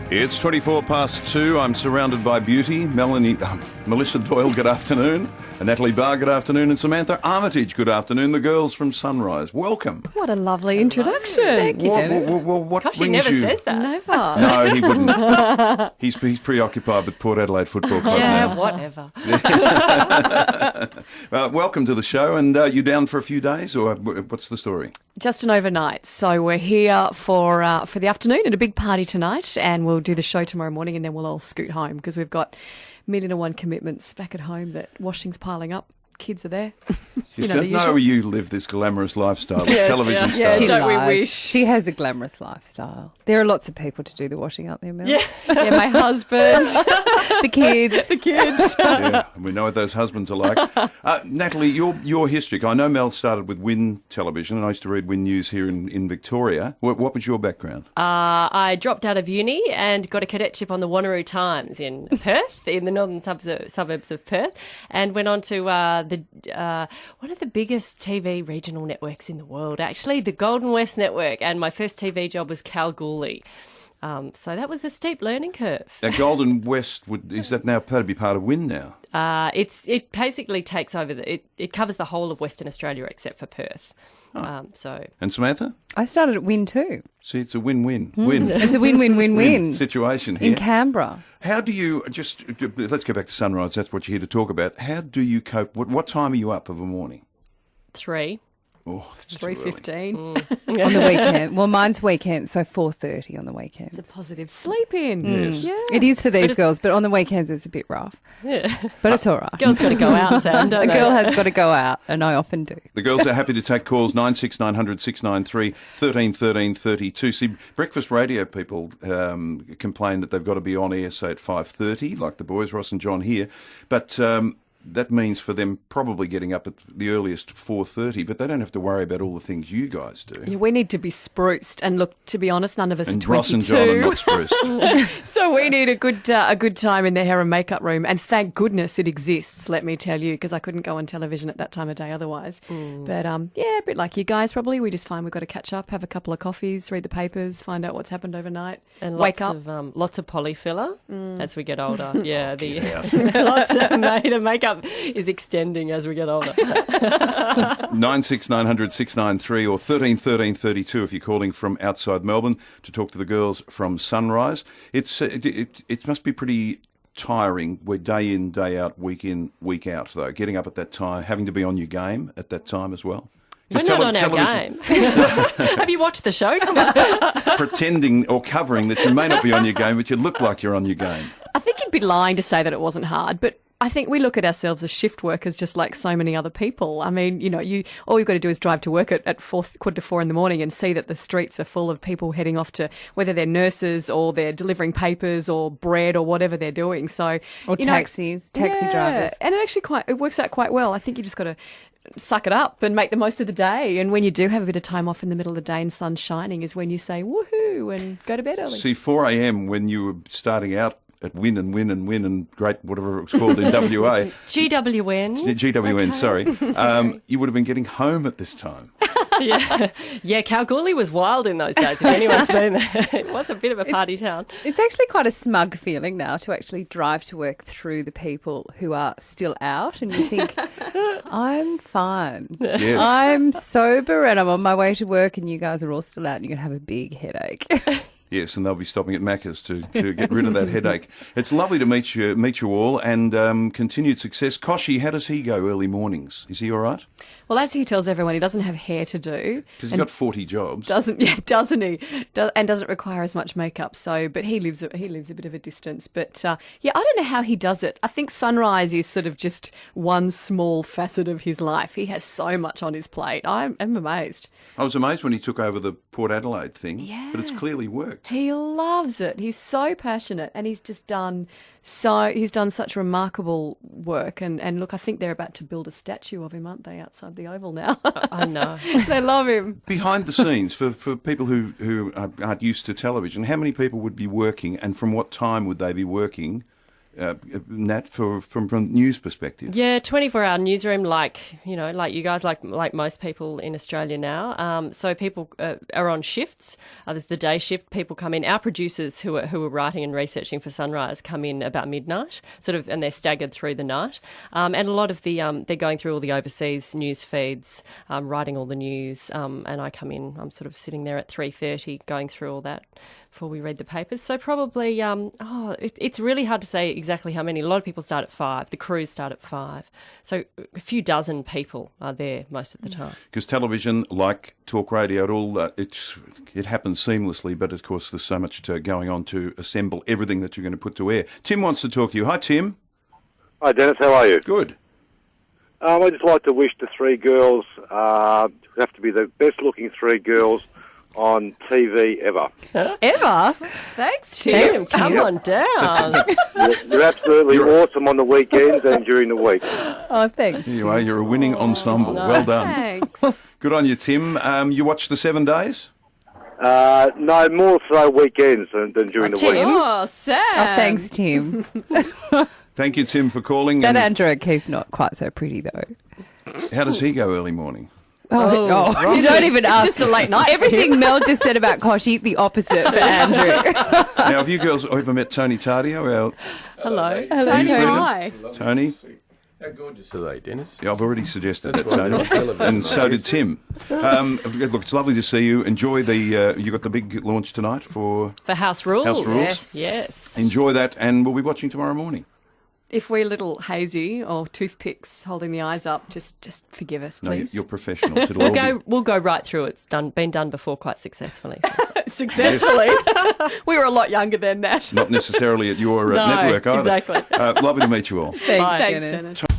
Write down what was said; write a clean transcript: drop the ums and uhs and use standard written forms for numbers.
It's 2. I'm surrounded by beauty. Melissa Doyle, good afternoon. And Natalie Barr, good afternoon. And Samantha Armitage, good afternoon. The girls from Sunrise, welcome. What a lovely introduction. Thank you, Dennis. What Kochie brings never you? says that. Never. No, he wouldn't. He's preoccupied with Port Adelaide Football Club Yeah, now. whatever. Welcome to the show. And you down for a few days, or what's the story? Just an overnight. So we're here for the afternoon and a big party tonight, and we'll do the show tomorrow morning, and then we'll all scoot home because we've got 1,000,001 commitments back at home that washing's piling up. Kids are there. You don't know you live this glamorous lifestyle, this television star. Yeah, She don't lies. we wish? She has a glamorous lifestyle. There are lots of people to do the washing up there, Mel. Yeah, my husband, The kids. the kids. Yeah, we know what those husbands are like. Natalie, your history. I know Mel started with Win Television, and I used to read Win News here in Victoria. What was your background? I dropped out of uni and got a cadetship on the Wanneroo Times in Perth, in the northern suburbs of Perth, and went on to one of the biggest TV regional networks in the world, actually, the Golden West Network, and my first TV job was Kalgoorlie. So that was a steep learning curve. Now, Golden West, is that now to be part of Win now? It basically takes over, it covers the whole of Western Australia except for Perth. And Samantha? I started at Win too. See, it's a win-win. Win. It's a win-win-win-win. Situation here. In Canberra. How do you, let's go back to Sunrise, that's what you're here to talk about. How do you cope? What time are you up of a morning? 3. Oh, that's too early. 3:15. On the weekend. Well, mine's weekend, so 4:30 on the weekend. It's a positive sleep in. Yes. Yeah. It is for these girls, but on the weekends it's a bit rough. Yeah. But it's all right. Girls got to go out, Sam, A don't they? girl has got to go out, and I often do. The girls are happy to take calls, 96900 693 13 13 32. See, breakfast radio people complain that they've got to be on air, say, at 5:30, like the boys, Ross and John here. But that means for them probably getting up at the earliest 4:30, but they don't have to worry about all the things you guys do. Yeah, we need to be spruced, and look, to be honest, none of us And are 22. Ross and John are not spruced. So we need a good time in the hair and makeup room, and thank goodness it exists, let me tell you, because I couldn't go on television at that time of day otherwise. But yeah, a bit like you guys probably. We just find we've got to catch up, have a couple of coffees, read the papers, find out what's happened overnight, And wake lots up. of lots of polyfiller as we get older. Yeah, Yeah. lots of the makeup is extending as we get older. 96900 693 or 13 13 32 if you're calling from outside Melbourne to talk to the girls from Sunrise. It must be pretty tiring. We're day in, day out, week in, week out, though. Getting up at that time, having to be on your game at that time as well. We're 'Cause not on our television- game. Have you watched the show? Come on. Pretending or covering that you may not be on your game, but you look like you're on your game. I think you'd be lying to say that it wasn't hard, but I think we look at ourselves as shift workers just like so many other people. I mean, all you've got to do is drive to work at 4:45 in the morning and see that the streets are full of people heading off to, whether they're nurses or they're delivering papers or bread or whatever they're doing. So, Or taxi drivers. And it works out quite well. I think you just got to suck it up and make the most of the day. And when you do have a bit of time off in the middle of the day and sun's shining is when you say woohoo and go to bed early. See, 4 a.m. when you were starting out at Win and great, whatever it was called in WA. GWN. GWN, Okay. sorry. You would have been getting home at this time. Yeah, Kalgoorlie was wild in those days. If anyone's been there, it was a bit of a party town. It's actually quite a smug feeling now to actually drive to work through the people who are still out, and you think, I'm fine. Yes. I'm sober and I'm on my way to work, and you guys are all still out and you're going to have a big headache. Yes, and they'll be stopping at Macca's to get rid of that headache. It's lovely to meet you all, and continued success. Kochie, how does he go early mornings? Is he all right? Well, as he tells everyone, he doesn't have hair to do. Because he's got 40 jobs. Doesn't he? And doesn't require as much makeup. So, but he lives a bit of a distance. But yeah, I don't know how he does it. I think Sunrise is sort of just one small facet of his life. He has so much on his plate. I'm amazed. I was amazed when he took over the Port Adelaide thing, Yeah. but it's clearly worked. He loves it. He's so passionate, and he's done such remarkable work. And look, I think they're about to build a statue of him, aren't they, outside the Oval now? I know. They love him. Behind the scenes, for people who aren't used to television, how many people would be working, and from what time would they be working Nat, from news perspective? Yeah, 24-hour newsroom, like you guys, like most people in Australia now. So people are on shifts. There's the day shift. People come in. Our producers who are writing and researching for Sunrise come in about midnight, and they're staggered through the night. And a lot of the they're going through all the overseas news feeds, writing all the news. And I come in. I'm sort of sitting there at 3:30, going through all that before we read the papers. So probably, it's really hard to say exactly how many. A lot of people start at 5. The crews start at 5. So a few dozen people are there most of the time. Because television, like talk radio, it happens seamlessly, but of course there's so much going on to assemble everything that you're going to put to air. Tim wants to talk to you. Hi, Tim. Hi, Dennis. How are you? Good. I'd just like to wish the 3 girls have to be the best-looking 3 girls on TV ever. Ever? Thanks, Tim, come on down. You're absolutely awesome on the weekends and during the week. Oh, thanks. You are. You're a winning ensemble. nice. Well done. Thanks. Good on you, Tim. You watched the 7 days? No, more so weekends than during the Tim. week. Oh, Sam. Oh, thanks, Tim. Thank you, Tim, for calling. That And Andrew O'Keefe's not quite so pretty, though. how does he go early morning? Oh, you don't even It's ask. just a late night. Everything Mel just said about Kochie, the opposite for Andrew. Now, have you girls ever met Tony Tardio? Hello. Tony, Tony. hi. Tony? How gorgeous are they, Dennis? Yeah, I've already suggested That's that, why Tony. I'm on television, And so mate. did Tim. Look, it's lovely to see you. Enjoy you got the big launch tonight for For House Rules. House Rules. Yes. Yes. Enjoy that, and we'll be watching tomorrow morning. If we're a little hazy or toothpicks holding the eyes up, just forgive us, No, please. you're professionals. It'll all We'll go right through. It's been done before quite successfully. Successfully. We were a lot younger than that. not necessarily at your No, network either. exactly. Lovely to meet you all. Thanks, Bye. Thanks, Dennis. Dennis.